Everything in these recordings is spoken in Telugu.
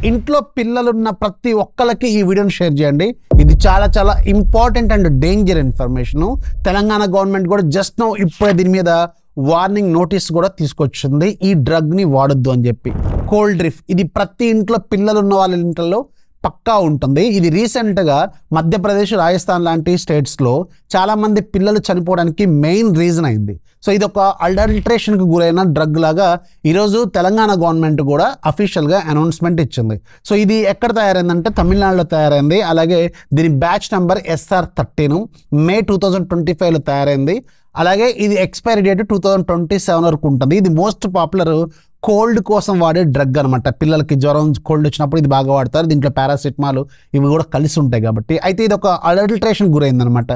ఇంట్లో పిల్లలున్న ప్రతి ఒక్కరికి ఈ వీడియోని షేర్ చేయండి. ఇది చాలా చాలా important and danger information. Telangana government కూడా జస్ట్ నౌ ఇప్పుడే దీని మీద వార్నింగ్ నోటీస్ కూడా తీసుకొచ్చింది, ఈ డ్రగ్ ని వాడొద్దు అని చెప్పి. కోల్డ్ డ్రిఫ్ ఇది ప్రతి ఇంట్లో పిల్లలు ఉన్న వాళ్ళ ఇంట్లో పక్కా ఉంటుంది. ఇది రీసెంట్గా మధ్యప్రదేశ్, రాజస్థాన్ లాంటి స్టేట్స్లో చాలామంది పిల్లలు చనిపోవడానికి మెయిన్ రీజన్ అయింది. సో ఇది ఒక అడల్ట్రేషన్కి గురైన డ్రగ్ లాగా ఈరోజు తెలంగాణ గవర్నమెంట్ కూడా అఫీషియల్గా అనౌన్స్మెంట్ ఇచ్చింది. సో ఇది ఎక్కడ తయారైందంటే తమిళనాడులో తయారైంది. అలాగే దీని బ్యాచ్ నెంబర్ SR13 మే 2025లో తయారైంది. అలాగే ఇది ఎక్స్పైరీ డేట్ 2027 వరకు ఉంటుంది. ఇది మోస్ట్ పాపులర్ కోల్డ్ కోసం వాడే డ్రగ్ అనమాట. పిల్లలకి జ్వరం, కోల్డ్ వచ్చినప్పుడు ఇది బాగా వాడతారు. దీంట్లో పారాసిటమాల్ ఇవి కూడా కలిసి ఉంటాయి కాబట్టి. అయితే ఇది ఒక అడల్ట్రేషన్ గురైందనమాట.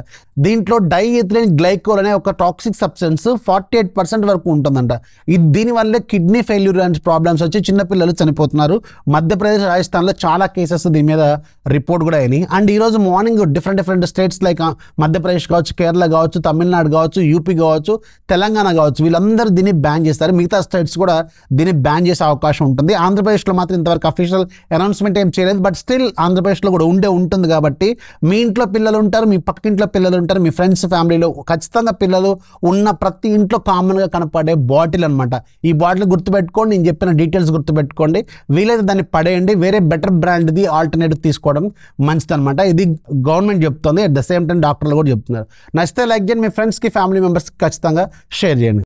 దీంట్లో డైఎథిలిన్ గ్లైకోల్ అనే ఒక టాక్సిక్ సబ్స్టెన్స్ 48% వరకు ఉంటుందంట. ఇది దీనివల్లే కిడ్నీ ఫెయిల్యూర్ లాంటి ప్రాబ్లమ్స్ వచ్చి చిన్నపిల్లలు చనిపోతున్నారు. మధ్యప్రదేశ్, రాజస్థాన్లో చాలా కేసెస్ దీని మీద రిపోర్ట్ కూడా అయినాయి. అండ్ ఈరోజు morning different states like Madhya Pradesh కావచ్చు, కేరళ కావచ్చు, తమిళనాడు కావచ్చు, యూపీ కావచ్చు, తెలంగాణ కావచ్చు, వీళ్ళందరూ దీన్ని బ్యాన్ చేస్తారు. మిగతా స్టేట్స్ కూడా దీన్ని బ్యాన్ చేసే అవకాశం ఉంటుంది. ఆంధ్రప్రదేశ్లో మాత్రం ఇంతవరకు అఫీషియల్ అనౌన్స్మెంట్ ఏం చేయలేదు. బట్ స్టిల్ ఆంధ్రప్రదేశ్లో కూడా ఉంటుంది కాబట్టి మీ ఇంట్లో పిల్లలు ఉంటారు, మీ పక్కింట్లో పిల్లలు ఉంటారు, మీ ఫ్రెండ్స్ ఫ్యామిలీలో ఖచ్చితంగా పిల్లలు ఉన్న ప్రతి ఇంట్లో కామన్గా కనపడే బాటిల్ అనమాట. ఈ బాటిల్ గుర్తుపెట్టుకోండి, నేను చెప్పిన డీటెయిల్స్ గుర్తుపెట్టుకోండి. వీలైతే దాన్ని పడేయండి. వేరే బెటర్ బ్రాండ్ది ఆల్టర్నేటివ్ తీసుకోవడం మంచిదన్నమాట. ఇది గవర్నమెంట్ చెప్తుంది, అట్ ద సేమ్ టైం డాక్టర్లు కూడా చెప్తున్నారు. నచ్చితే లైక్ చేయండి, మీ ఫ్రెండ్స్కి, ఫ్యామిలీ మెంబర్స్కి ఖచ్చితంగా షేర్ చేయండి.